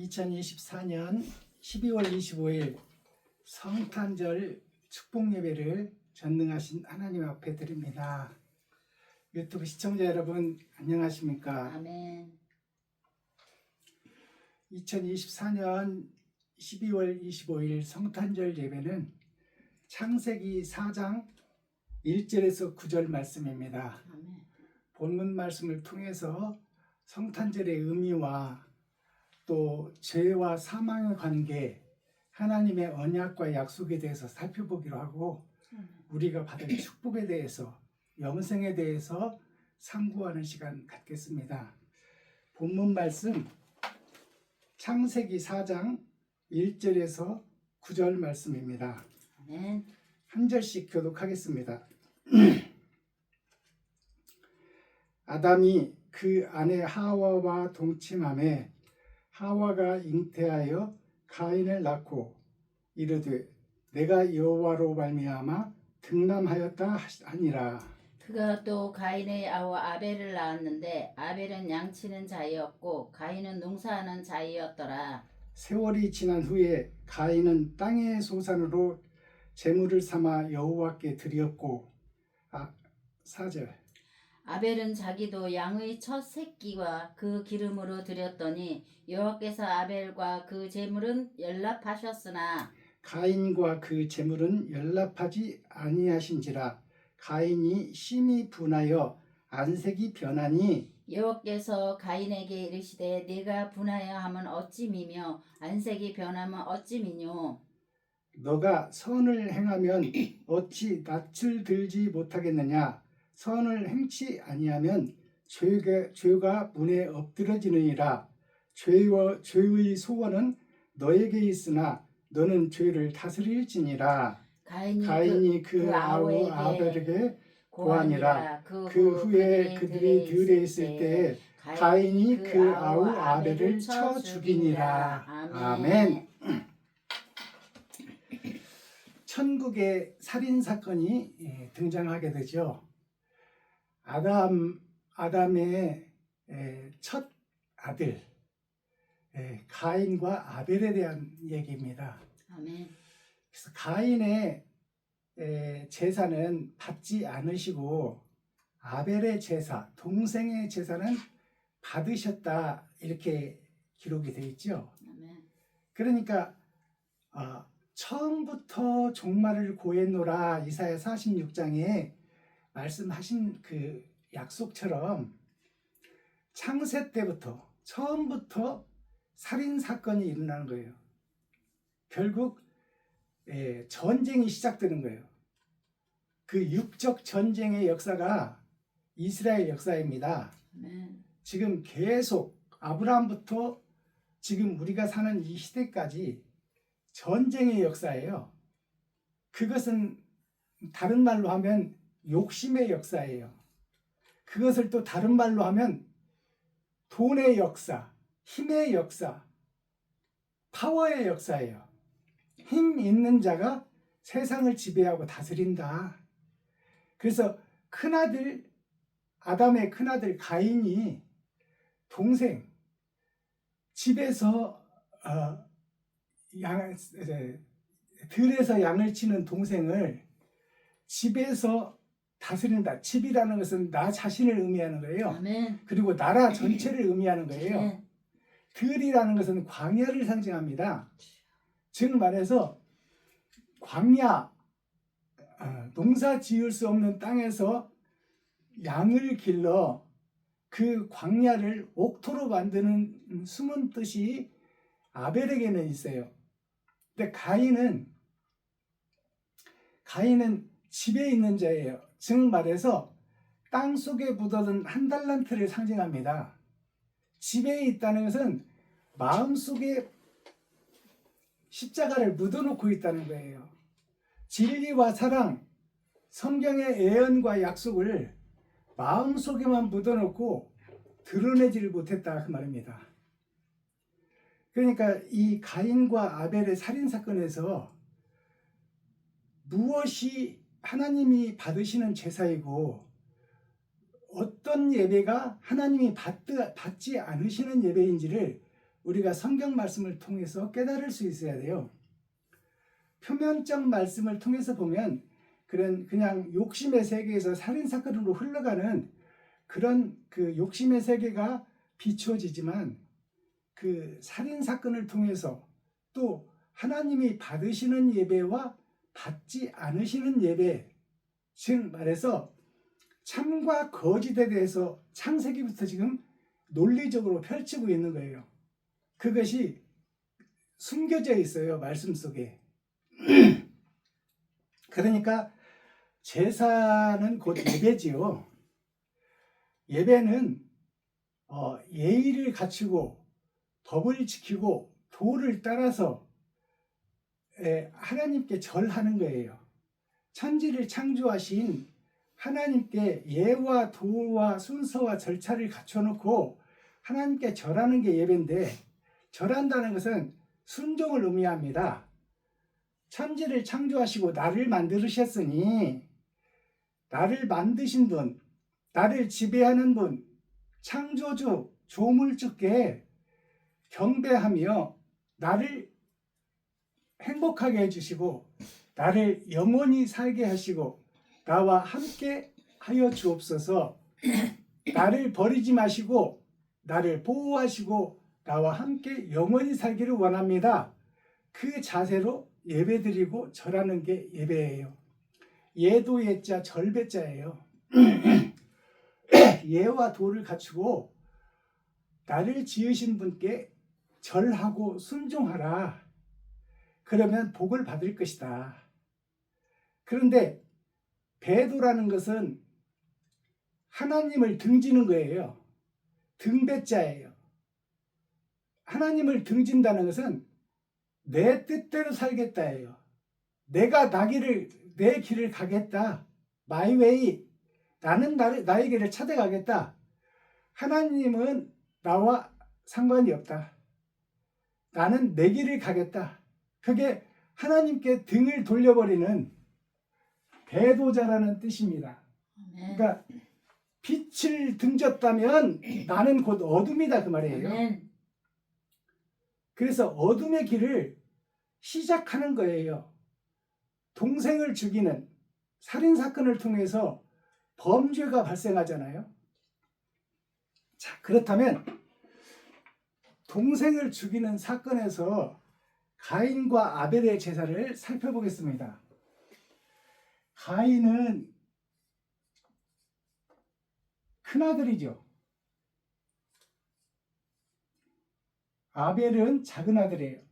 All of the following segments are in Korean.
2024년 12월 25일 성탄절 축복 예배를 전능하신 하나님 앞에 드립니다. 유튜브 시청자 여러분 안녕하십니까? 아멘. 2024년 12월 25일 성탄절 예배는 창세기 4장 1절에서 9절 말씀입니다. 아멘. 본문 말씀을 통해서 성탄절의 의미와 또 죄와 사망의 관계, 하나님의 언약과 약속에 대해서 살펴보기로 하고 우리가 받을 축복에 대해서, 영생에 대해서 상고하는 시간 갖겠습니다. 본문 말씀 창세기 4장 1절에서 9절 말씀입니다. 아멘. 한 절씩 교독하겠습니다. 아담이 그 아내 하와와 동침하매 하와가 잉태하여 가인을 낳고 이르되 내가 여호와로 말미암아 등남하였다 하니라. 그가 또 가인의 아우 아벨을 낳았는데 아벨은 양치는 자이었고 가인은 농사하는 자이었더라. 세월이 지난 후에 가인은 땅의 소산으로 제물을 삼아 여호와께 드렸고 4절 아벨은 자기도 양의 첫 새끼와 그 기름으로 드렸더니 여호와께서 아벨과 그 제물은 연락하셨으나 가인과 그 제물은 연락하지 아니하신지라. 가인이 심히 분하여 안색이 변하니 여호와께서 가인에게 이르시되 네가 분하여 하면 어찌 미며 안색이 변하면 어찌 미뇨. 너가 선을 행하면 어찌 낯을 들지 못하겠느냐. 선을 행치 아니하면 죄가 문에 엎드러지느니라. 죄의 소원은 너에게 있으나 너는 죄를 다스릴지니라. 가인이 그 아우 아벨에게 고하니라. 그 후에 그들이 들에 있을 때 가인이 그 아우 아벨을 쳐 죽이니라. 아멘. 천국의 살인 사건이 등장하게 되죠. 아담의 첫 아들 가인과 아벨에 대한 얘기입니다. 아멘. 그래서 가인의 제사는 받지 않으시고 아벨의 제사, 동생의 제사는 받으셨다, 이렇게 기록이 되어 있죠. 아멘. 그러니까 처음부터 종말을 고했노라 이사야 46장에 말씀하신 그 약속처럼 창세 때부터 처음부터 살인 사건이 일어나는 거예요. 결국 전쟁이 시작되는 거예요. 그 육적 전쟁의 역사가 이스라엘 역사입니다. 아멘. 지금 계속 아브라함부터 지금 우리가 사는 이 시대까지 전쟁의 역사예요. 그것은 다른 말로 하면 욕심의 역사예요. 그것을 또 다른 말로 하면 돈의 역사, 힘의 역사, 파워의 역사예요. 힘 있는 자가 세상을 지배하고 다스린다. 그래서 큰아들, 아담의 큰아들 가인이 동생, 집에서 들에서 양을 치는 동생을 집에서 다스린다. 집이라는 것은 나 자신을 의미하는 거예요. 아멘. 그리고 나라 전체를 의미하는 거예요. 아멘. 들이라는 것은 광야를 상징합니다. 즉 말해서 광야, 농사 지을 수 없는 땅에서 양을 길러 그 광야를 옥토로 만드는 숨은 뜻이 아벨에게는 있어요. 근데 가인은 집에 있는 자예요. 즉 말해서 땅 속에 묻어둔 한 달란트를 상징합니다. 집에 있다는 것은 마음속에 십자가를 묻어놓고 있다는 거예요. 진리와 사랑, 성경의 예언과 약속을 마음속에만 묻어놓고 드러내지를 못했다, 그 말입니다. 그러니까 이 가인과 아벨의 살인사건에서 무엇이 하나님이 받으시는 제사이고 어떤 예배가 하나님이 받지 않으시는 예배인지를 우리가 성경 말씀을 통해서 깨달을 수 있어야 돼요. 표면적 말씀을 통해서 보면 그냥 욕심의 세계에서 살인사건으로 흘러가는 그런 그 욕심의 세계가 비추어지지만 그 살인사건을 통해서 또 하나님이 받으시는 예배와 받지 않으시는 예배, 즉 말해서 참과 거짓에 대해서 창세기부터 지금 논리적으로 펼치고 있는 거예요. 그것이 숨겨져 있어요, 말씀 속에. 그러니까 제사는 곧 예배지요. 예배는 예의를 갖추고 법을 지키고 도를 따라서 하나님께 절하는 거예요. 천지를 창조하신 하나님께 예와 도와 순서와 절차를 갖춰놓고 하나님께 절하는 게 예배인데, 절한다는 것은 순종을 의미합니다. 천지를 창조하시고 나를 만드셨으니 나를 만드신 분, 나를 지배하는 분, 창조주, 조물주께 경배하며 나를 행복하게 해주시고 나를 영원히 살게 하시고 나와 함께 하여 주옵소서. 나를 버리지 마시고 나를 보호하시고 나와 함께 영원히 살기를 원합니다. 그 자세로 예배드리고 절하는 게 예배예요. 예도 예자 절배자예요. 예와 도를 갖추고 나를 지으신 분께 절하고 순종하라. 그러면 복을 받을 것이다. 그런데 배도라는 것은 하나님을 등지는 거예요. 등배자예요. 하나님을 등진다는 것은 내 뜻대로 살겠다예요. 내가 내 길을 가겠다. My way. 나는 나의 길을 찾아가겠다. 하나님은 나와 상관이 없다. 나는 내 길을 가겠다. 그게 하나님께 등을 돌려버리는 배도자라는 뜻입니다. 그러니까 빛을 등졌다면 나는 곧 어둠이다 그 말이에요. 그래서 어둠의 길을 시작하는 거예요. 동생을 죽이는 살인사건을 통해서 범죄가 발생하잖아요. 자, 그렇다면 동생을 죽이는 사건에서 가인과 아벨의 제사를 살펴보겠습니다. 가인은 큰아들이죠. 아벨은 작은 아들이에요.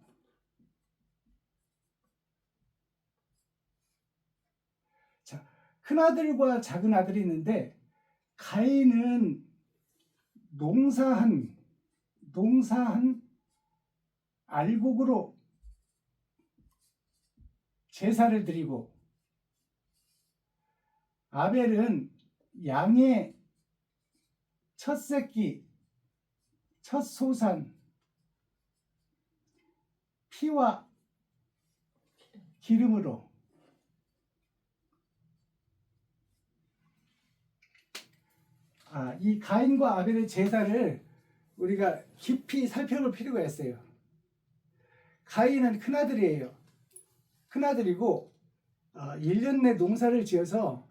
자, 큰아들과 작은 아들이 있는데 가인은 농사한 알곡으로 제사를 드리고, 아벨은 양의 첫 새끼, 첫 소산, 피와 기름으로 이 가인과 아벨의 제사를 우리가 깊이 살펴볼 필요가 있어요. 가인은 큰아들이에요. 큰아들이고 1년 내 농사를 지어서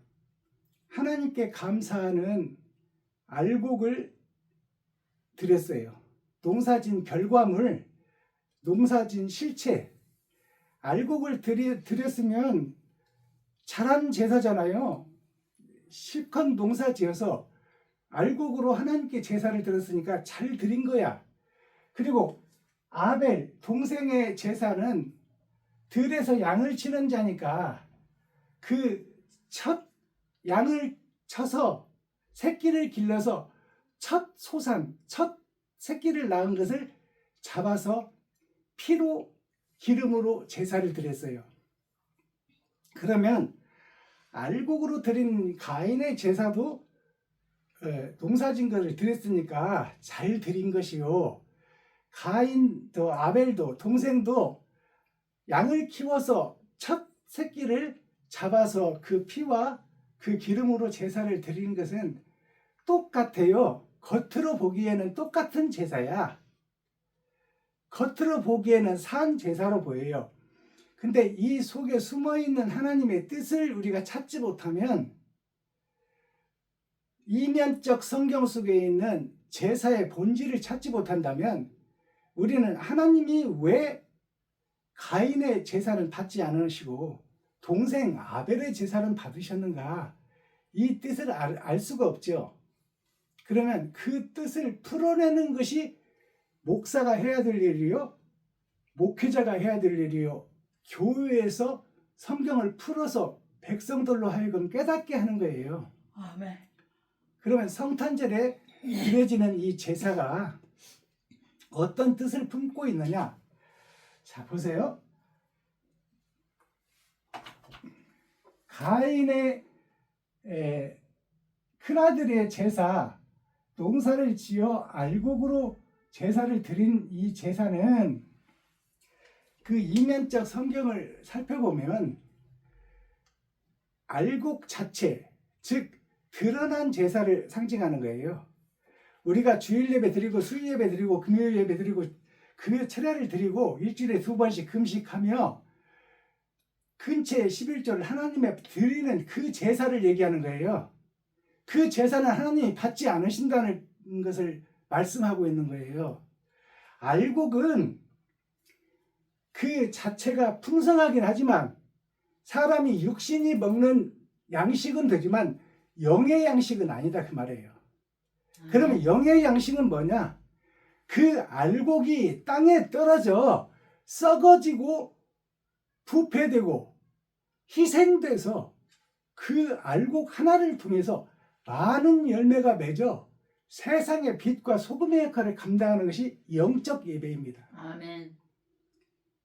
하나님께 감사하는 알곡을 드렸어요. 농사진 결과물, 농사진 실체, 알곡을 드렸으면 잘한 제사잖아요. 실컷 농사 지어서 알곡으로 하나님께 제사를 드렸으니까 잘 드린 거야. 그리고 아벨, 동생의 제사는 들에서 양을 치는 자니까 그 첫 양을 쳐서 새끼를 길러서 첫 소산, 첫 새끼를 낳은 것을 잡아서 피로 기름으로 제사를 드렸어요. 그러면 알곡으로 드린 가인의 제사도 농사진 것을 드렸으니까 잘 드린 것이요. 가인도 아벨도 동생도 양을 키워서 첫 새끼를 잡아서 그 피와 그 기름으로 제사를 드리는 것은 똑같아요. 겉으로 보기에는 똑같은 제사야. 겉으로 보기에는 산 제사로 보여요. 근데 이 속에 숨어있는 하나님의 뜻을 우리가 찾지 못하면 이면적 성경 속에 있는 제사의 본질을 찾지 못한다면 우리는 하나님이 왜 가인의 제사는 받지 않으시고 동생 아벨의 제사는 받으셨는가, 이 뜻을 알 수가 없죠. 그러면 그 뜻을 풀어내는 것이 목사가 해야 될 일이요, 목회자가 해야 될 일이요, 교회에서 성경을 풀어서 백성들로 하여금 깨닫게 하는 거예요. 아멘. 그러면 성탄절에 드려지는 이 제사가 어떤 뜻을 품고 있느냐? 자, 보세요. 가인의 큰아들의 제사, 농사를 지어 알곡으로 제사를 드린 이 제사는 그 이면적 성경을 살펴보면 알곡 자체, 즉 드러난 제사를 상징하는 거예요. 우리가 주일 예배 드리고 수요 예배 드리고 금요일 예배 드리고 금요 철야를 드리고 일주일에 2번씩 금식하며 근처에 11조를 하나님에 드리는 그 제사를 얘기하는 거예요. 그 제사는 하나님이 받지 않으신다는 것을 말씀하고 있는 거예요. 알곡은 그 자체가 풍성하긴 하지만 사람이 육신이 먹는 양식은 되지만 영의 양식은 아니다, 그 말이에요. 그러면 영의 양식은 뭐냐? 그 알곡이 땅에 떨어져 썩어지고 부패되고 희생돼서 그 알곡 하나를 통해서 많은 열매가 맺어 세상의 빛과 소금의 역할을 감당하는 것이 영적 예배입니다. 아멘.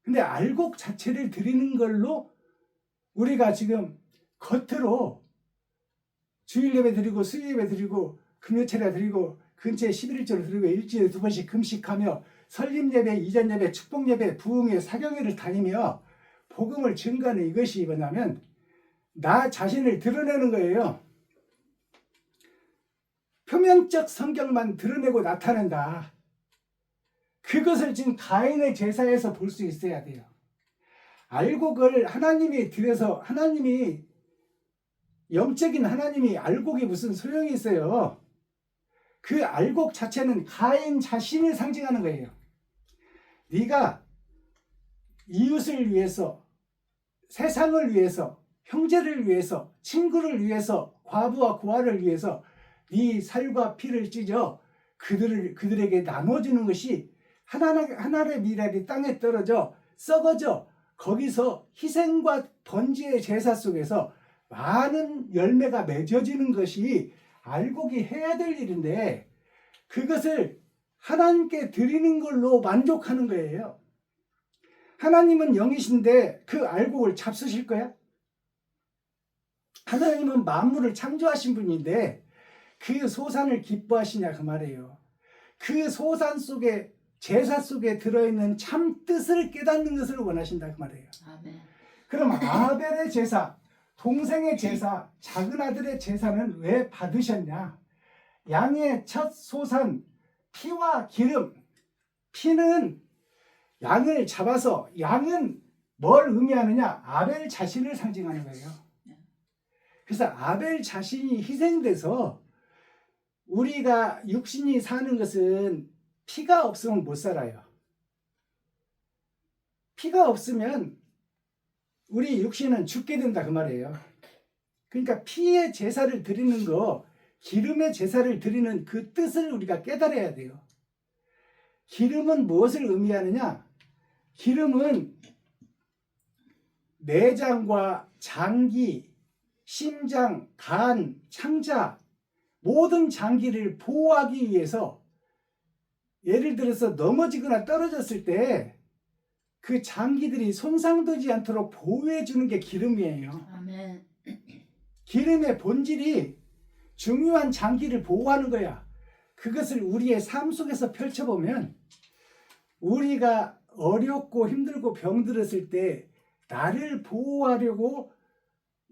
근데 알곡 자체를 드리는 걸로 우리가 지금 겉으로 주일 예배 드리고 수요 예배 드리고 금요 철야 드리고 근처에 11조를 드리고 일주일에 2번씩 금식하며 설립 예배, 이전 예배, 축복 예배, 부흥회, 사경회를 다니며 복음을 증거하는 이것이 뭐냐면 나 자신을 드러내는 거예요. 표면적 성경만 드러내고 나타낸다. 그것을 지금 가인의 제사에서 볼 수 있어야 돼요. 알곡을 하나님이 드려서 하나님이 영적인 하나님이 알곡이 무슨 소용이 있어요. 그 알곡 자체는 가인 자신을 상징하는 거예요. 네가 이웃을 위해서, 세상을 위해서, 형제를 위해서, 친구를 위해서, 과부와 고아를 위해서 네 살과 피를 찢어 그들에게 나눠주는 것이 하나님의 미랄이 땅에 떨어져 썩어져 거기서 희생과 번제의 제사 속에서 많은 열매가 맺어지는 것이 알곡이 해야 될 일인데 그것을 하나님께 드리는 걸로 만족하는 거예요. 하나님은 영이신데 그 알곡을 잡수실 거야? 하나님은 만물을 창조하신 분인데 그 소산을 기뻐하시냐 그 말이에요. 그 소산 속에 제사 속에 들어있는 참 뜻을 깨닫는 것을 원하신다 그 말이에요. 아멘. 그럼 아벨의 제사, 동생의 제사, 작은 아들의 제사는 왜 받으셨냐? 양의 첫 소산, 피와 기름. 피는 양을 잡아서, 양은 뭘 의미하느냐? 아벨 자신을 상징하는 거예요. 그래서 아벨 자신이 희생돼서 우리가 육신이 사는 것은 피가 없으면 못 살아요. 피가 없으면 우리 육신은 죽게 된다 그 말이에요. 그러니까 피의 제사를 드리는 거, 기름의 제사를 드리는 그 뜻을 우리가 깨달아야 돼요. 기름은 무엇을 의미하느냐? 기름은 내장과 장기, 심장, 간, 창자 모든 장기를 보호하기 위해서 예를 들어서 넘어지거나 떨어졌을 때 그 장기들이 손상되지 않도록 보호해 주는 게 기름이에요. 아멘. 기름의 본질이 중요한 장기를 보호하는 거야. 그것을 우리의 삶 속에서 펼쳐보면 우리가 어렵고 힘들고 병들었을 때 나를 보호하려고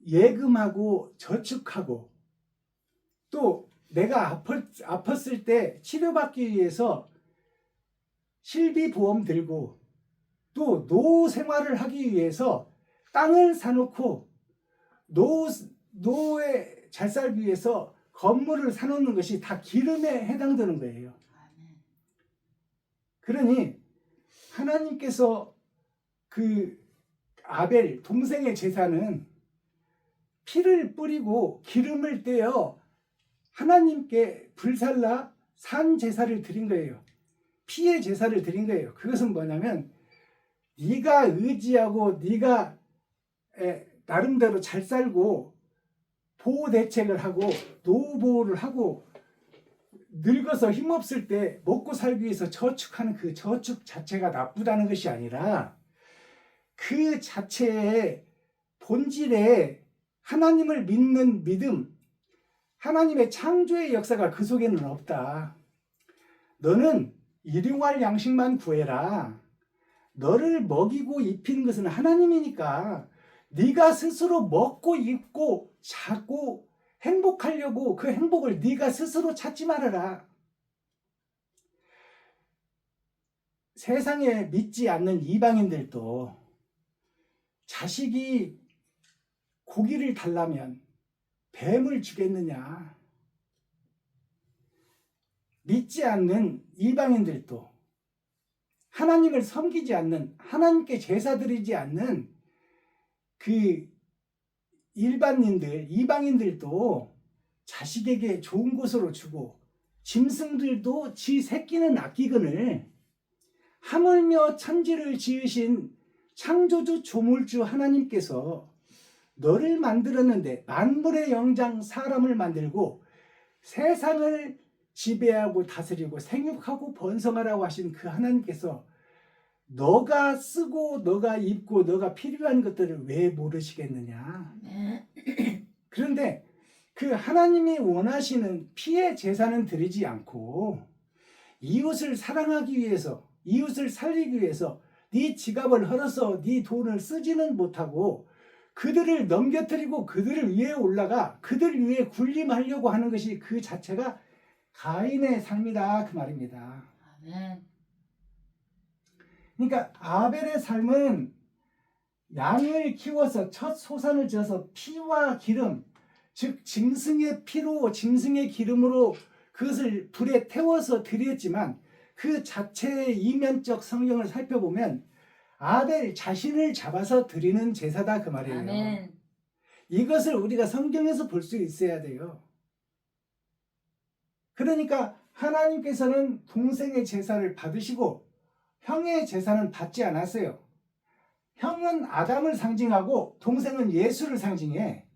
예금하고 저축하고 또 내가 아팠을 때 치료받기 위해서 실비보험 들고 또 노후 생활을 하기 위해서 땅을 사놓고 노후에 잘 살기 위해서 건물을 사놓는 것이 다 기름에 해당되는 거예요. 아멘. 그러니 하나님께서 그 아벨 동생의 제사는 피를 뿌리고 기름을 떼어 하나님께 불살라 산 제사를 드린 거예요. 피의 제사를 드린 거예요. 그것은 뭐냐면 네가 의지하고 네가 나름대로 잘 살고 보호 대책을 하고 노후 보호를 하고 늙어서 힘없을 때 먹고 살기 위해서 저축하는 그 저축 자체가 나쁘다는 것이 아니라 그 자체의 본질에 하나님을 믿는 믿음, 하나님의 창조의 역사가 그 속에는 없다. 너는 일용할 양식만 구해라. 너를 먹이고 입히는 것은 하나님이니까 네가 스스로 먹고 입고 자고 행복하려고 그 행복을 네가 스스로 찾지 말아라. 세상에 믿지 않는 이방인들도 자식이 고기를 달라면 뱀을 주겠느냐. 믿지 않는 이방인들도 하나님을 섬기지 않는, 하나님께 제사 드리지 않는 그 일반인들, 이방인들도 자식에게 좋은 곳으로 주고 짐승들도 지 새끼는 아끼거늘 하물며 천지를 지으신 창조주 조물주 하나님께서 너를 만들었는데 만물의 영장 사람을 만들고 세상을 지배하고 다스리고 생육하고 번성하라고 하신 그 하나님께서 너가 쓰고 너가 입고 너가 필요한 것들을 왜 모르시겠느냐. 그런데 그 하나님이 원하시는 피의 제사는 드리지 않고 이웃을 사랑하기 위해서, 이웃을 살리기 위해서 네 지갑을 헐어서 네 돈을 쓰지는 못하고 그들을 넘겨뜨리고 그들을 위에 올라가 그들 위에 군림하려고 하는 것이 그 자체가 가인의 삶이다 그 말입니다. 아멘. 그러니까 아벨의 삶은 양을 키워서 첫 소산을 지어서 피와 기름, 즉 짐승의 피로 짐승의 기름으로 그것을 불에 태워서 드렸지만 그 자체의 이면적 성경을 살펴보면 아벨 자신을 잡아서 드리는 제사다 그 말이에요. 아멘. 이것을 우리가 성경에서 볼 수 있어야 돼요. 그러니까 하나님께서는 동생의 제사를 받으시고 형의 제사는 받지 않았어요. 형은 아담을 상징하고 동생은 예수를 상징해.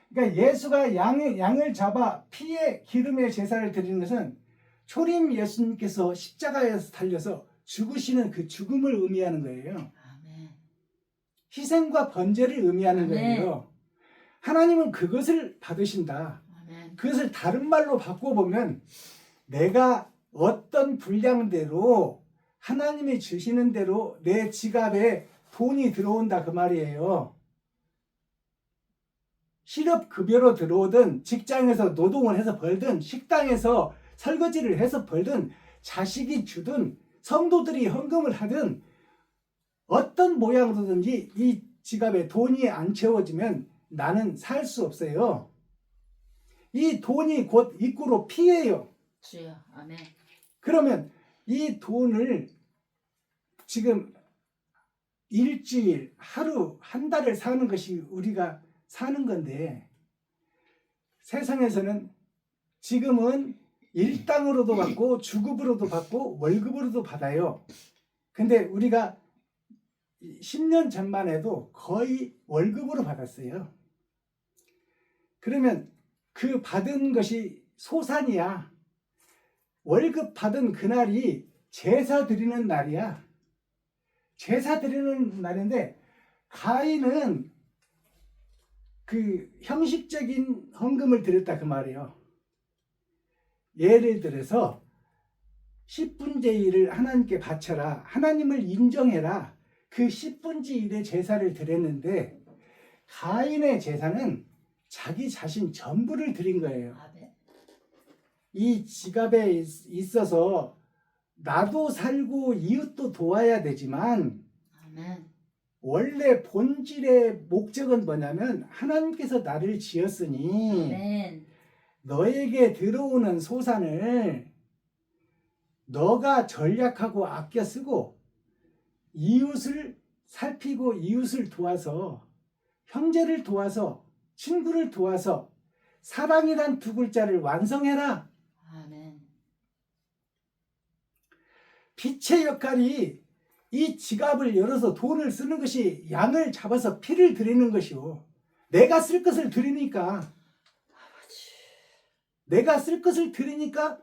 그러니까 예수가 양을 잡아 피의 기름의 제사를 드리는 것은 초림 예수님께서 십자가에서 달려서 죽으시는 그 죽음을 의미하는 거예요. 아멘. 희생과 번제를 의미하는 아멘. 거예요. 하나님은 그것을 받으신다. 아멘. 그것을 다른 말로 바꿔보면 내가 어떤 분량대로 하나님이 주시는 대로 내 지갑에 돈이 들어온다 그 말이에요. 실업급여로 들어오든 직장에서 노동을 해서 벌든 식당에서 설거지를 해서 벌든 자식이 주든 성도들이 헌금을 하든 어떤 모양으로든지 이 지갑에 돈이 안 채워지면 나는 살 수 없어요. 이 돈이 곧 입구로 피해요. 주여. 아멘. 그러면 이 돈을 지금 일주일, 하루, 한 달을 사는 것이 우리가 사는 건데 세상에서는 지금은 일당으로도 받고 주급으로도 받고 월급으로도 받아요. 근데 우리가 10년 전만 해도 거의 월급으로 받았어요. 그러면 그 받은 것이 소산이야. 월급 받은 그날이 제사 드리는 날이야. 제사 드리는 날인데 가인은 그 형식적인 헌금을 드렸다 그 말이에요. 예를 들어서 10분의 1을 하나님께 바쳐라. 하나님을 인정해라. 그 10분의 1의 제사를 드렸는데 가인의 제사는 자기 자신 전부를 드린 거예요. 아멘. 이 지갑에 있어서 나도 살고 이웃도 도와야 되지만 아멘. 원래 본질의 목적은 뭐냐면 하나님께서 나를 지었으니 아멘. 너에게 들어오는 소산을 너가 전략하고 아껴 쓰고 이웃을 살피고 이웃을 도와서 형제를 도와서 친구를 도와서 사랑이란 두 글자를 완성해라. 아멘. 빛의 역할이 이 지갑을 열어서 돈을 쓰는 것이 양을 잡아서 피를 드리는 것이요. 내가 쓸 것을 드리니까 내가 쓸 것을 드리니까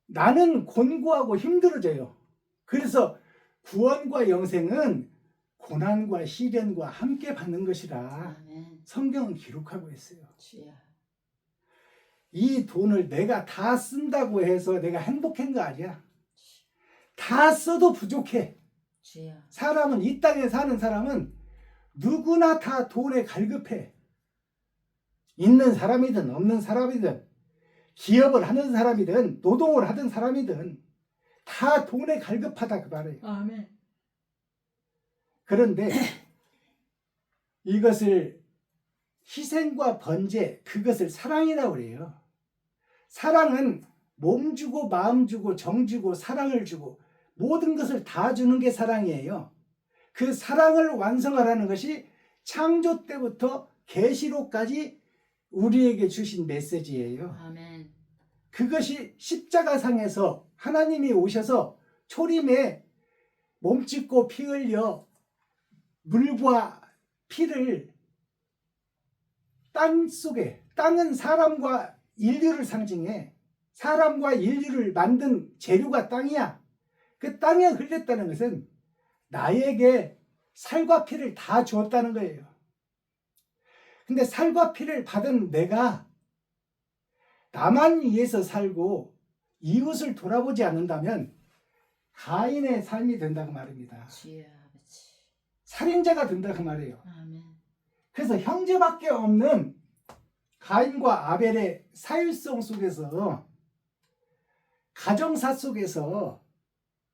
나는 곤고하고 힘들어져요. 그래서 구원과 영생은 고난과 시련과 함께 받는 것이라 아멘. 성경은 기록하고 있어요. 주여. 이 돈을 내가 다 쓴다고 해서 내가 행복한 거 아니야. 다 써도 부족해. 주여. 사람은 이 땅에 사는 사람은 누구나 다 돈에 갈급해. 있는 사람이든 없는 사람이든 기업을 하는 사람이든 노동을 하던 사람이든 다 돈에 갈급하다 그 말이에요. 아멘. 그런데 이것을 희생과 번제 그것을 사랑이라고 그래요. 사랑은 몸 주고 마음 주고 정 주고 사랑을 주고 모든 것을 다 주는 게 사랑이에요. 그 사랑을 완성하라는 것이 창조 때부터 계시록까지 우리에게 주신 메시지예요. 아멘. 그것이 십자가상에서 하나님이 오셔서 초림에 몸짓고 피 흘려 물과 피를 땅 속에, 땅은 사람과 인류를 상징해. 사람과 인류를 만든 재료가 땅이야. 그 땅에 흘렸다는 것은 나에게 살과 피를 다 주었다는 거예요. 근데 살과 피를 받은 내가 나만 위해서 살고 이웃을 돌아보지 않는다면 가인의 삶이 된다고 말입니다. 주여 아버지. 살인자가 된다고 말이에요. 아멘. 그래서 형제밖에 없는 가인과 아벨의 사율성 속에서 가정사 속에서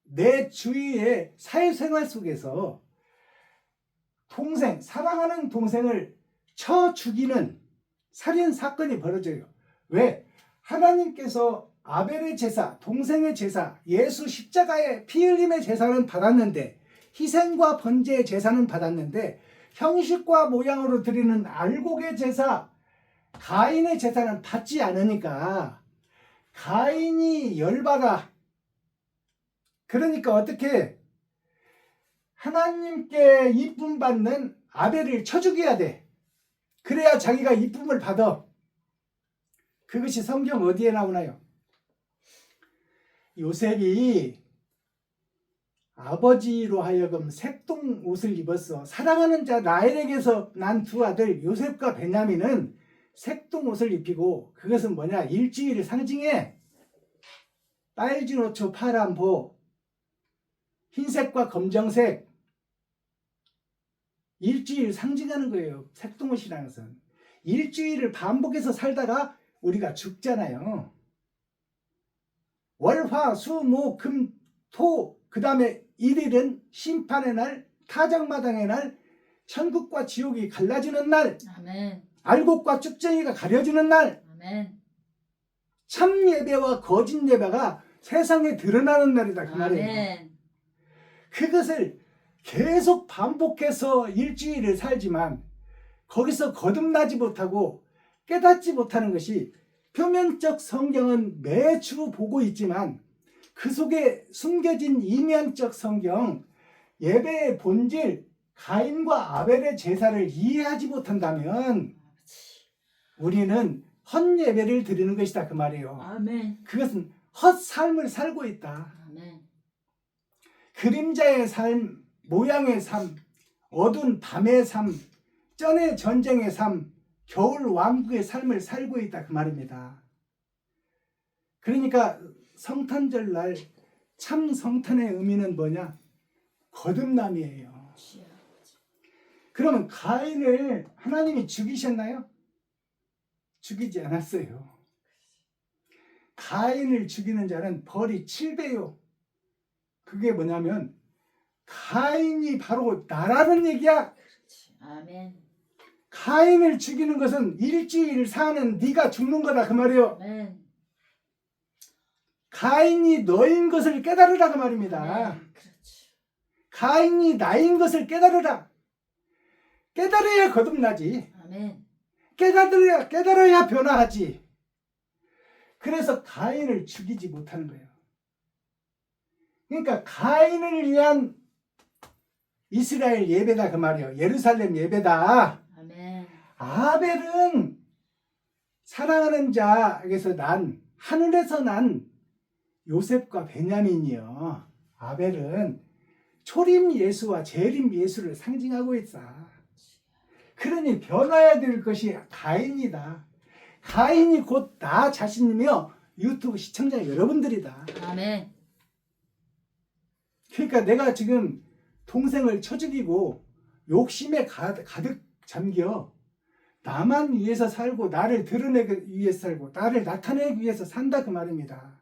내 주위의 사회생활 속에서 동생, 사랑하는 동생을 쳐 죽이는 살인 사건이 벌어져요. 왜? 하나님께서 아벨의 제사, 동생의 제사, 예수 십자가의 피 흘림의 제사는 받았는데 희생과 번제의 제사는 받았는데 형식과 모양으로 드리는 알곡의 제사, 가인의 제사는 받지 않으니까 가인이 열받아. 그러니까 어떻게 하나님께 이쁨 받는 아벨을 쳐 죽여야 돼. 그래야 자기가 이쁨을 받아. 그것이 성경 어디에 나오나요? 요셉이 아버지로 하여금 색동 옷을 입었어. 사랑하는 자 라헬에게서 난 두 아들 요셉과 베냐민은 색동 옷을 입히고 그것은 뭐냐? 일주일을 상징해. 빨주노초 파란보 흰색과 검정색 일주일 상징하는 거예요. 색동옷이라는 것은 일주일을 반복해서 살다가 우리가 죽잖아요. 월, 화, 수, 목, 금, 토 그 다음에 일일은 심판의 날, 타작마당의 날, 천국과 지옥이 갈라지는 날, 아멘. 알곡과 쭉정이가 가려지는 날, 아멘. 참 예배와 거짓 예배가 세상에 드러나는 날이다 그 말이에요. 아멘. 그것을 계속 반복해서 일주일을 살지만 거기서 거듭나지 못하고 깨닫지 못하는 것이 표면적 성경은 매주 보고 있지만 그 속에 숨겨진 이면적 성경, 예배의 본질, 가인과 아벨의 제사를 이해하지 못한다면 우리는 헛 예배를 드리는 것이다 그 말이에요. 아멘. 그것은 헛 삶을 살고 있다. 아멘. 그림자의 삶, 모양의 삶, 어두운 밤의 삶, 전의 전쟁의 삶, 겨울 왕국의 삶을 살고 있다 그 말입니다. 그러니까 성탄절 날 참 성탄의 의미는 뭐냐? 거듭남이에요. 그러면 가인을 하나님이 죽이셨나요? 죽이지 않았어요. 가인을 죽이는 자는 벌이 7배요. 그게 뭐냐면 가인이 바로 나라는 얘기야. 그렇지. 아멘. 가인을 죽이는 것은 일주일 사는 네가 죽는 거다 그 말이에요. 아멘. 가인이 너인 것을 깨달으라 그 말입니다. 아멘. 그렇지. 가인이 나인 것을 깨달으라. 깨달아야 거듭나지. 아멘. 깨달아야 변화하지. 그래서 가인을 죽이지 못하는 거예요. 그러니까 가인을 위한 이스라엘 예배다 그 말이에요. 예루살렘 예배다. 아멘. 아벨은 사랑하는 자에게서 난 하늘에서 난 요셉과 베냐민이요. 아벨은 초림 예수와 재림 예수를 상징하고 있어. 그러니 변화해야 될 것이 가인이다. 가인이 곧 나 자신이며 유튜브 시청자 여러분들이다. 아멘. 그러니까 내가 지금 동생을 쳐 죽이고 욕심에 가득 잠겨 나만 위해서 살고 나를 드러내기 위해서 살고 나를 나타내기 위해서 산다 그 말입니다.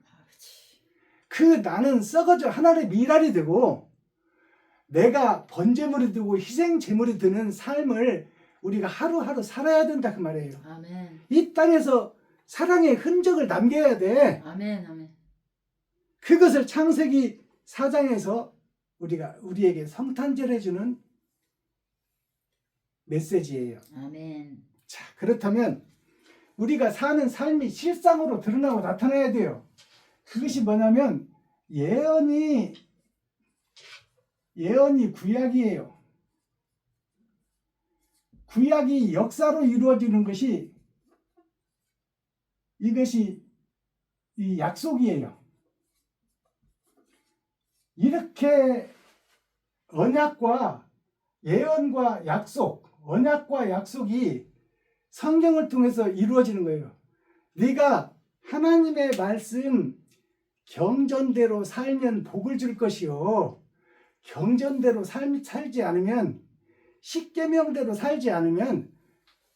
그 나는 썩어져 하나의 미랄이 되고 내가 번제물이 되고 희생 제물이 되는 삶을 우리가 하루하루 살아야 된다 그 말이에요. 아멘. 이 땅에서 사랑의 흔적을 남겨야 돼. 아멘. 아멘. 그것을 창세기 4장에서 우리에게 성탄절 해주는 메시지예요. 아멘. 자, 그렇다면 우리가 사는 삶이 실상으로 드러나고 나타나야 돼요. 그것이 뭐냐면 예언이 구약이에요. 구약이 역사로 이루어지는 것이 이것이 이 약속이에요. 이렇게 언약과 예언과 약속, 언약과 약속이 성경을 통해서 이루어지는 거예요. 네가 하나님의 말씀 경전대로 살면 복을 줄 것이요. 경전대로 살지 않으면 십계명대로 살지 않으면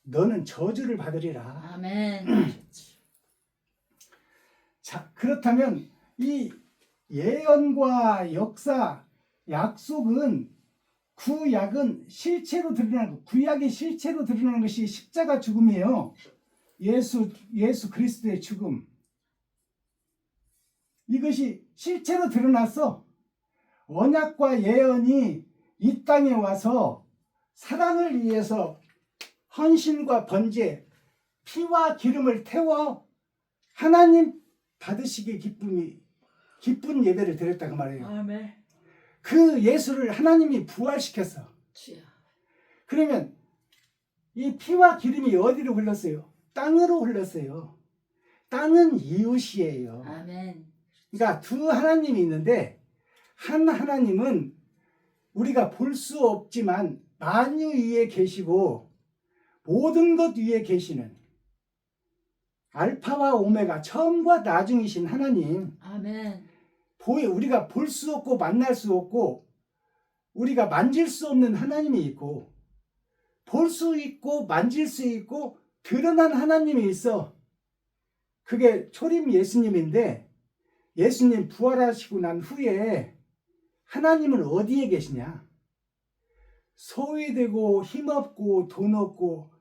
너는 저주를 받으리라. 아멘. 자, 그렇다면 이 예언과 역사, 약속은 구약은 실체로 드러나는 것, 구약의 실체로 드러나는 것이 십자가 죽음이에요. 예수 그리스도의 죽음. 이것이 실체로 드러났어. 언약과 예언이 이 땅에 와서 사랑을 위해서 헌신과 번제, 피와 기름을 태워 하나님 받으시기 기쁜 예배를 드렸다 그 말이에요. 아멘. 그 예수를 하나님이 부활시켰어. 주여. 그러면 이 피와 기름이 어디로 흘렀어요? 땅으로 흘렀어요. 땅은 이웃이에요. 아멘. 그러니까 두 하나님이 있는데 한 하나님은 우리가 볼 수 없지만 만유 위에 계시고 모든 것 위에 계시는 알파와 오메가 처음과 나중이신 하나님. 아멘. 우리가 볼 수 없고 만날 수 없고 우리가 만질 수 없는 하나님이 있고 볼 수 있고 만질 수 있고 드러난 하나님이 있어. 그게 초림 예수님인데 예수님 부활하시고 난 후에 하나님은 어디에 계시냐? 소외되고 힘없고 돈 없고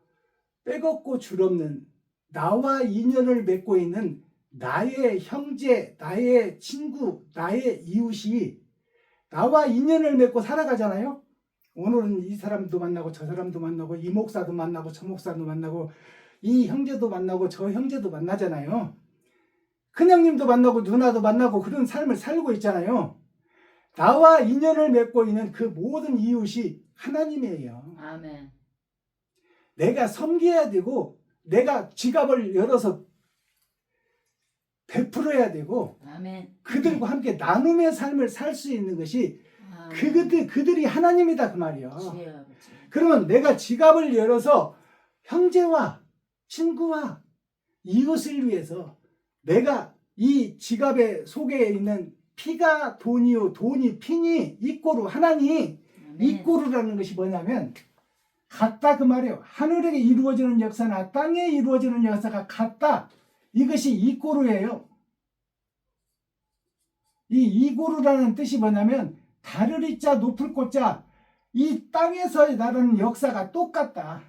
빼먹고 줄 없는 나와 인연을 맺고 있는 나의 형제, 나의 친구, 나의 이웃이 나와 인연을 맺고 살아가잖아요. 오늘은 이 사람도 만나고 저 사람도 만나고 이 목사도 만나고 저 목사도 만나고 이 형제도 만나고 저 형제도 만나잖아요. 큰형님도 만나고 누나도 만나고 그런 삶을 살고 있잖아요. 나와 인연을 맺고 있는 그 모든 이웃이 하나님이에요. 아멘. 내가 섬겨야 되고 내가 지갑을 열어서 베풀어야 되고 아멘. 그들과 함께 나눔의 삶을 살 수 있는 것이 아멘. 그들이 하나님이다 그 말이요. 주여 아버지. 그러면 내가 지갑을 열어서 형제와 친구와 이웃을 위해서 내가 이 지갑의 속에 있는 피가 돈이요 돈이 피니 이꼬루 하나니 아멘. 이꼬루라는 것이 뭐냐면 같다 그 말이에요. 하늘에 이루어지는 역사나 땅에 이루어지는 역사가 같다. 이것이 이꼬루예요. 이 이고르라는 뜻이 뭐냐면 다르리 자 높을 꽃자, 이 땅에서 나르는 역사가 똑같다.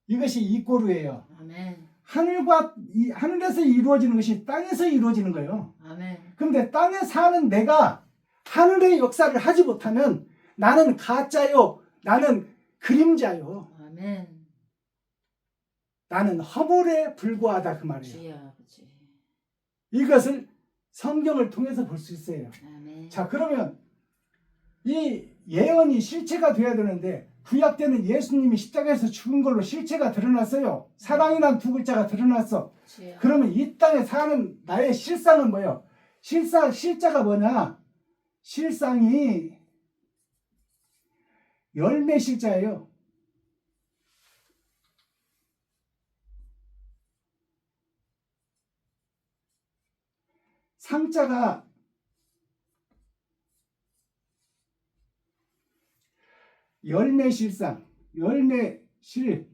이것이 이고르예요. 아멘. 하늘에서 이루어지는 것이 땅에서 이루어지는 거예요. 아멘. 그런데 땅에 사는 내가 하늘의 역사를 하지 못하면 나는 가짜요, 나는 그림자요, 아멘. 나는 허물에 불과하다 그 말이에요. 주여 아버지. 이것을 성경을 통해서 볼 수 있어요. 아멘. 자, 그러면 이 예언이 실체가 돼야 되는데 구약 때는 예수님이 십자가에서 죽은 걸로 실체가 드러났어요. 사랑이란 두 글자가 드러났어. 주여. 그러면 이 땅에 사는 나의 실상은 뭐예요? 실자가 뭐냐? 실상이 열매 실자예요. 상자가 열매 실상, 열매 실,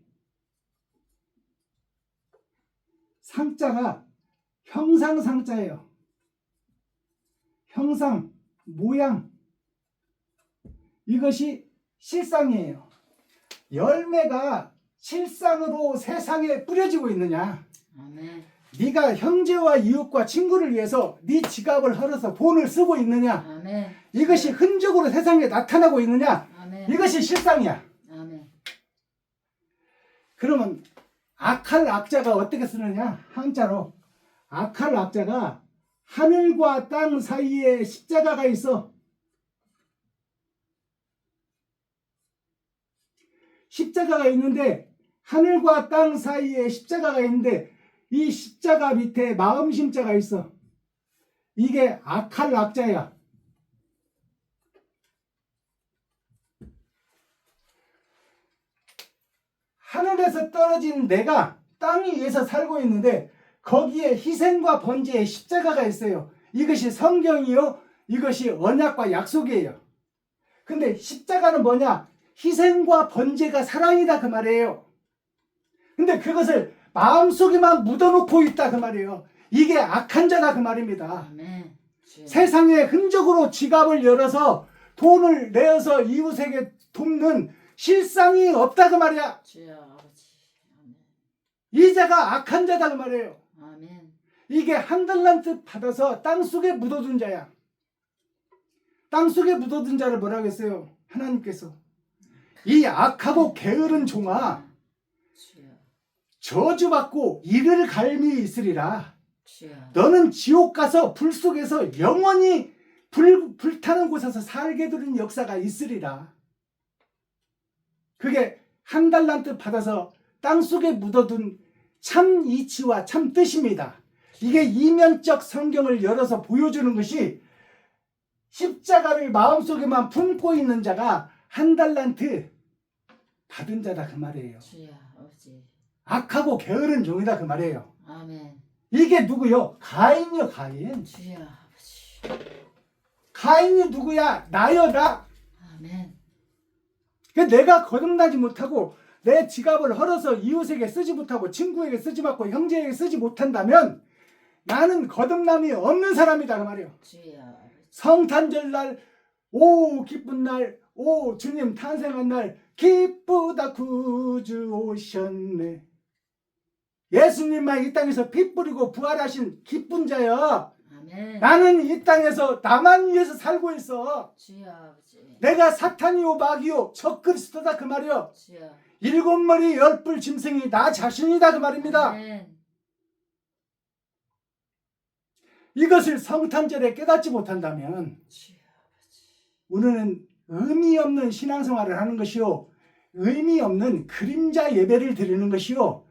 상자가 형상 상자예요. 형상, 모양, 이것이 실상이에요. 열매가 실상으로 세상에 뿌려지고 있느냐? 아멘. 네가 형제와 이웃과 친구를 위해서 네 지갑을 헐어서 돈을 쓰고 있느냐? 아멘. 이것이 흔적으로 세상에 나타나고 있느냐? 아멘. 이것이 실상이야. 아멘. 그러면 악할 악자가 어떻게 쓰느냐? 한자로. 악할 악자가 하늘과 땅 사이에 십자가가 있어. 십자가가 있는데, 하늘과 땅 사이에 십자가가 있는데, 이 십자가 밑에 마음 심자가 있어. 이게 악할 악자야. 하늘에서 떨어진 내가 땅 위에서 살고 있는데 거기에 희생과 번제의 십자가가 있어요. 이것이 성경이요, 이것이 언약과 약속이에요. 근데 십자가는 뭐냐? 희생과 번제가 사랑이다 그 말이에요. 근데 그것을 마음속에만 묻어놓고 있다 그 말이에요. 이게 악한 자다 그 말입니다. 아멘. 주여. 세상에 흔적으로 지갑을 열어서 돈을 내어서 이웃에게 돕는 실상이 없다 그 말이야. 주여 아버지. 아멘. 이 자가 악한 자다 그 말이에요. 아멘. 이게 한 달란트 받아서 땅속에 묻어둔 자야. 땅속에 묻어둔 자를 뭐라고 했어요? 하나님께서 이 악하고 게으른 종아, 주여. 저주받고 이를 갈미 있으리라. 주여. 너는 지옥 가서 불 속에서 영원히 불타는 곳에서 살게 되는 역사가 있으리라. 그게 한 달란트 받아서 땅속에 묻어둔 참 이치와 참 뜻입니다. 이게 이면적 성경을 열어서 보여주는 것이 십자가를 마음속에만 품고 있는 자가 한 달란트 받은 자다 그 말이에요. 주여 아버지. 악하고 게으른 종이다 그 말이에요. 아멘. 이게 누구요? 가인이요, 가인. 주여 아버지. 가인이 누구야? 나요, 나. 아멘. 내가 거듭나지 못하고 내 지갑을 헐어서 이웃에게 쓰지 못하고 친구에게 쓰지 못하고 형제에게 쓰지 못한다면 나는 거듭남이 없는 사람이다 그 말이에요. 주여 아버지. 성탄절 날, 오 기쁜 날, 오 주님 탄생한 날, 기쁘다 구주 오셨네. 예수님만 이 땅에서 피 뿌리고 부활하신 기쁜 자여. 아멘. 나는 이 땅에서 나만 위해서 살고 있어. 주여 아버지. 내가 사탄이요 마귀요 적그리스도다 그 말이요. 주여. 일곱 머리 열 뿔 짐승이 나 자신이다 그 말입니다. 아멘. 이것을 성탄절에 깨닫지 못한다면 주여 아버지. 우리는 의미 없는 신앙생활을 하는 것이요, 의미 없는 그림자 예배를 드리는 것이요,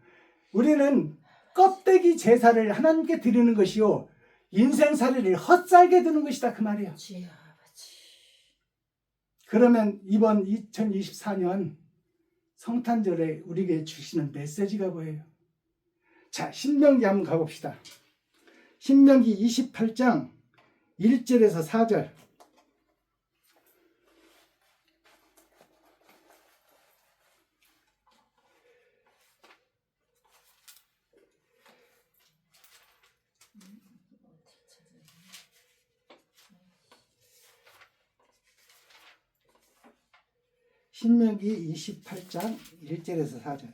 우리는 껍데기 제사를 하나님께 드리는 것이요, 인생살이를 헛살게 드는 것이다 그 말이에요. 주여 아버지. 그러면 이번 2024년 성탄절에 우리에게 주시는 메시지가 뭐예요? 자, 신명기 한번 가봅시다. 신명기 28장 1절에서 4절. 신명기 28장 1절에서 4절.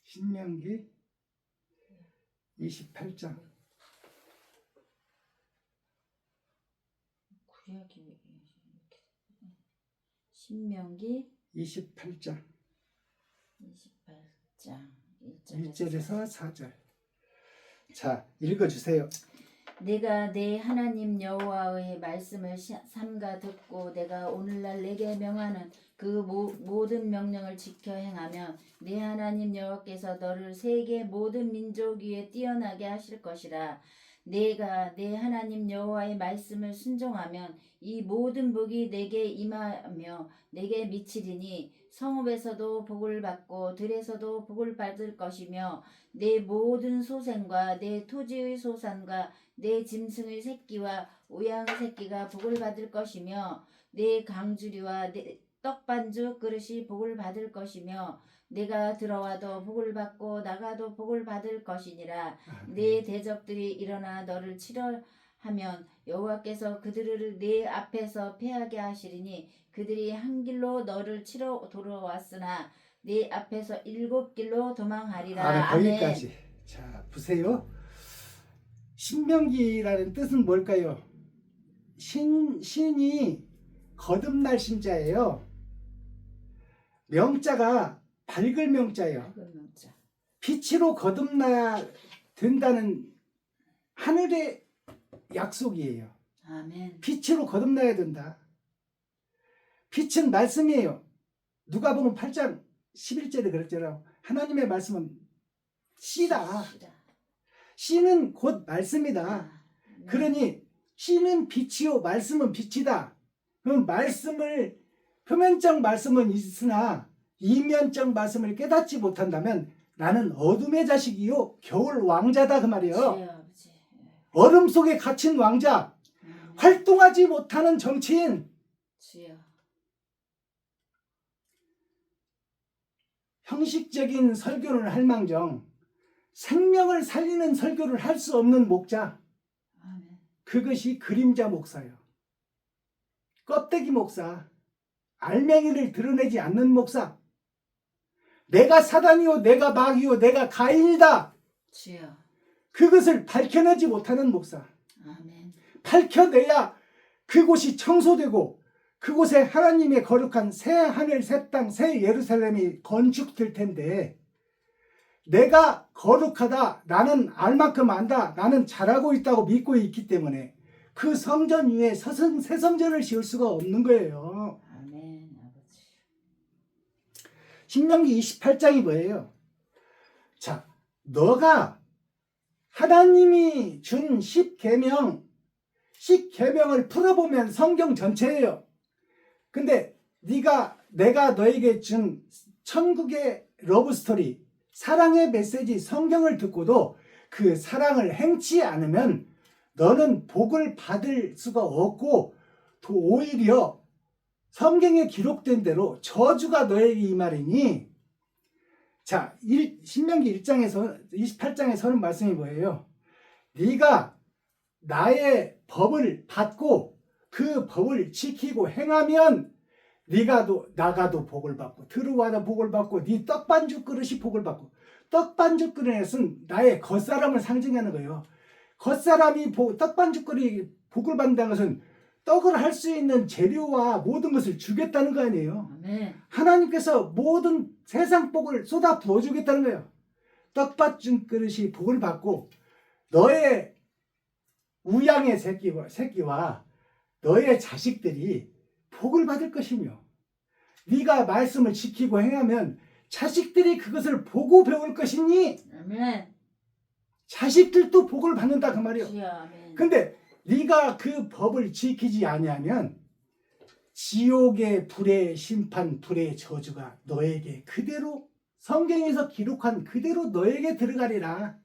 신명기 28장 구약이 신명기 28장 28장 1절에서 4절. 자, 읽어주세요. 내가 내 하나님 여호와의 말씀을 삼가 듣고 내가 오늘날 내게 명하는 그 모든 명령을 지켜 행하면 내 하나님 여호와께서 너를 세계 모든 민족 위에 뛰어나게 하실 것이라. 내가 내 하나님 여호와의 말씀을 순종하면 이 모든 복이 내게 임하며 내게 미치리니 성읍에서도 복을 받고 들에서도 복을 받을 것이며 내 모든 소생과 내 토지의 소산과 내 짐승의 새끼와 우양의 새끼가 복을 받을 것이며 내 강주리와 내 떡반죽 그릇이 복을 받을 것이며 내가 들어와도 복을 받고 나가도 복을 받을 것이니라. 내 대적들이 일어나 너를 치려 하면 여호와께서 그들을 내 앞에서 패하게 하시리니 그들이 한 길로 너를 치러 돌아왔으나 내 앞에서 7길로 도망하리라. 아멘. 거기까지. 자, 보세요. 신명기라는 뜻은 뭘까요? 신이 거듭날 신자예요. 명자가 밝을 명자예요. 빛으로 거듭나야 된다는 하늘의 약속이에요. 아멘. 빛으로 거듭나야 된다. 빛은 말씀이에요. 누가복음 8장 11절에 그랬잖아요. 하나님의 말씀은 씨다. 씨는 곧 말씀이다. 그러니 씨는 빛이요 말씀은 빛이다. 그럼 말씀을 표면적 말씀은 있으나 이면적 말씀을 깨닫지 못한다면 나는 어둠의 자식이요 겨울 왕자다 그 말이에요. 어둠 속에 갇힌 왕자, 활동하지 못하는 정치인. 형식적인 설교를 할 망정 생명을 살리는 설교를 할 수 없는 목자, 그것이 그림자 목사예요. 껍데기 목사, 알맹이를 드러내지 않는 목사, 내가 사단이요 내가 마귀요 내가 가인이다, 그것을 밝혀내지 못하는 목사. 밝혀내야 그곳이 청소되고 그곳에 하나님의 거룩한 새 하늘 새 땅 새 예루살렘이 건축될 텐데, 내가 거룩하다, 나는 알 만큼 안다, 나는 잘하고 있다고 믿고 있기 때문에 그 성전 위에 새 성전을 지을 수가 없는 거예요. 아멘. 아버지. 신명기 28장이 뭐예요? 자, 너가 하나님이 준 10계명을 풀어보면 성경 전체예요. 근데 내가 너에게 준 천국의 러브스토리, 사랑의 메시지 성경을 듣고도 그 사랑을 행치 않으면 너는 복을 받을 수가 없고 오히려 성경에 기록된 대로 저주가 너에게 임하리니. 자, 신명기 1장에서 28장에서는 말씀이 뭐예요? 네가 나의 법을 받고 그 법을 지키고 행하면 나가도 복을 받고 들어와도 복을 받고 네 떡반죽 그릇이 복을 받고. 떡반죽 그릇은 나의 겉사람을 상징하는 거예요. 겉사람이 떡반죽 그릇이 복을 받는다는 것은 떡을 할 수 있는 재료와 모든 것을 주겠다는 거 아니에요. 아멘. 하나님께서 모든 세상 복을 쏟아 부어주겠다는 거예요. 떡반죽 그릇이 복을 받고 너의 우양의 새끼와 너의 자식들이 복을 받을 것이며, 네가 말씀을 지키고 행하면 자식들이 그것을 보고 배울 것이니. 아멘. 자식들도 복을 받는다 그 말이에요. 아멘. 근데 네가 그 법을 지키지 아니하면 지옥의 불의 심판, 불의 저주가 너에게 그대로 성경에서 기록한 그대로 너에게 들어가리라.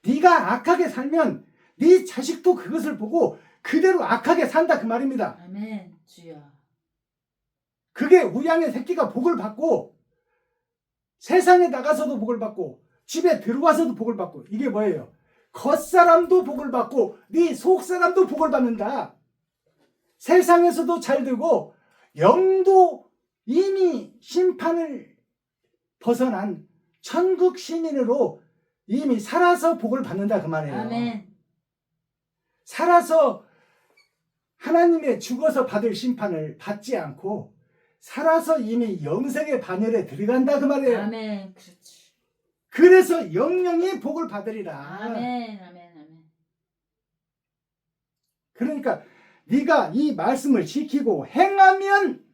네가 악하게 살면 네 자식도 그것을 보고 그대로 악하게 산다 그 말입니다. 아멘. 주여. 그게 우양의 새끼가 복을 받고 세상에 나가서도 복을 받고 집에 들어와서도 복을 받고. 이게 뭐예요? 겉사람도 복을 받고 네 속사람도 복을 받는다. 세상에서도 잘 되고 영도 이미 심판을 벗어난 천국 시민으로 이미 살아서 복을 받는다 그 말이에요. 아멘. 살아서 하나님의 죽어서 받을 심판을 받지 않고 살아서 이미 영생의 반열에 들어간다 그 말이에요. 아멘. 그렇지. 그래서 영영이 복을 받으리라. 아멘. 아멘. 아멘. 그러니까 네가 이 말씀을 지키고 행하면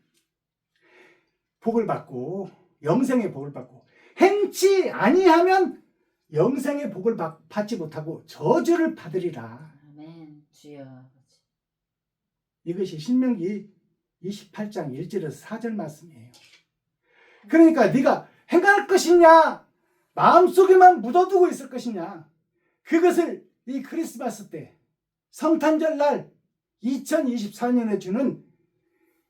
복을 받고 영생의 복을 받고, 행치 아니하면 영생의 복을 받지 못하고 저주를 받으리라. 아멘. 주여 아버지. 이것이 신명기 28장 1절에서 4절 말씀이에요. 그러니까 네가 행할 것이냐, 마음속에만 묻어두고 있을 것이냐, 그것을 이 크리스마스 때 성탄절 날 2024년에 주는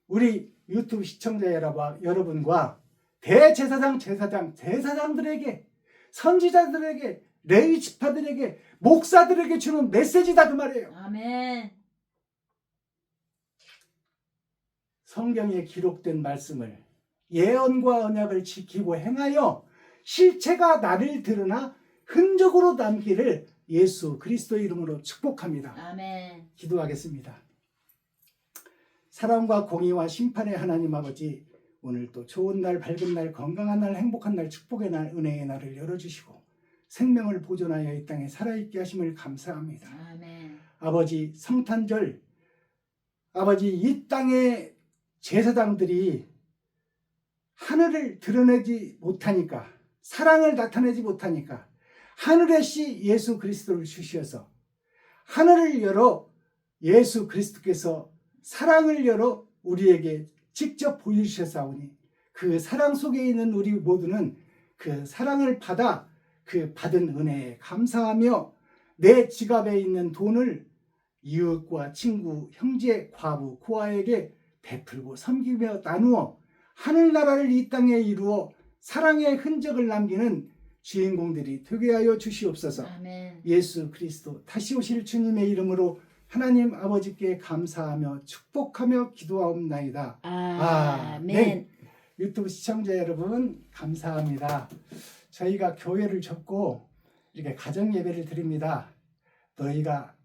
우리 유튜브 시청자 여러분과 대제사장, 제사장들에게, 선지자들에게, 레위 지파들에게, 목사들에게 주는 메시지다 그 말이에요. 아멘. 성경에 기록된 말씀을, 예언과 언약을 지키고 행하여 실체가 나를 드러나 흔적으로 남기를 예수 그리스도의 이름으로 축복합니다. 아멘. 기도하겠습니다. 사랑과 공의와 심판의 하나님 아버지, 오늘 또 좋은 날, 밝은 날, 건강한 날, 행복한 날, 축복의 날, 은혜의 날을 열어주시고 생명을 보존하여 이 땅에 살아있게 하심을 감사합니다. 아멘. 아버지, 성탄절, 아버지, 이 땅의 제사장들이 하늘을 드러내지 못하니까, 사랑을 나타내지 못하니까 하늘의 씨 예수 그리스도를 주셔서 하늘을 열어 예수 그리스도께서 사랑을 열어 우리에게 직접 보여주셨사오니 그 사랑 속에 있는 우리 모두는 그 사랑을 받아 그 받은 은혜에 감사하며 내 지갑에 있는 돈을 이웃과 친구, 형제, 과부, 고아에게 베풀고 섬기며 나누어 하늘나라를 이 땅에 이루어 사랑의 흔적을 남기는 주인공들이 되게 하여 주시옵소서. 아멘. 예수 그리스도 다시 오실 주님의 이름으로 하나님 아버지께 감사하며 축복하며 기도하옵나이다. 아멘. 유튜브 시청자 여러분 감사합니다. 저희가 교회를 접고 이렇게 가정 예배를 드립니다. 너희가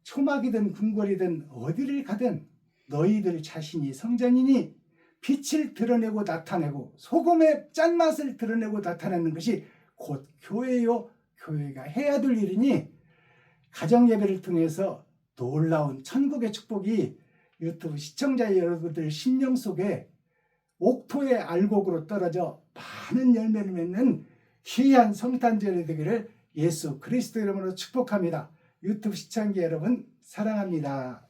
초막이든 궁궐이든 어디를 가든 너희들 자신이 성전이니 빛을 드러내고 나타내고 소금의 짠맛을 드러내고 나타내는 것이 곧 교회요, 교회가 해야 될 일이니 가정 예배를 통해서 놀라운 천국의 축복이 유튜브 시청자 여러분들 심령 속에 옥토의 알곡으로 떨어져 많은 열매를 맺는 귀한 성탄절이 되기를 예수 그리스도 이름으로 축복합니다. 유튜브 시청자 여러분 사랑합니다.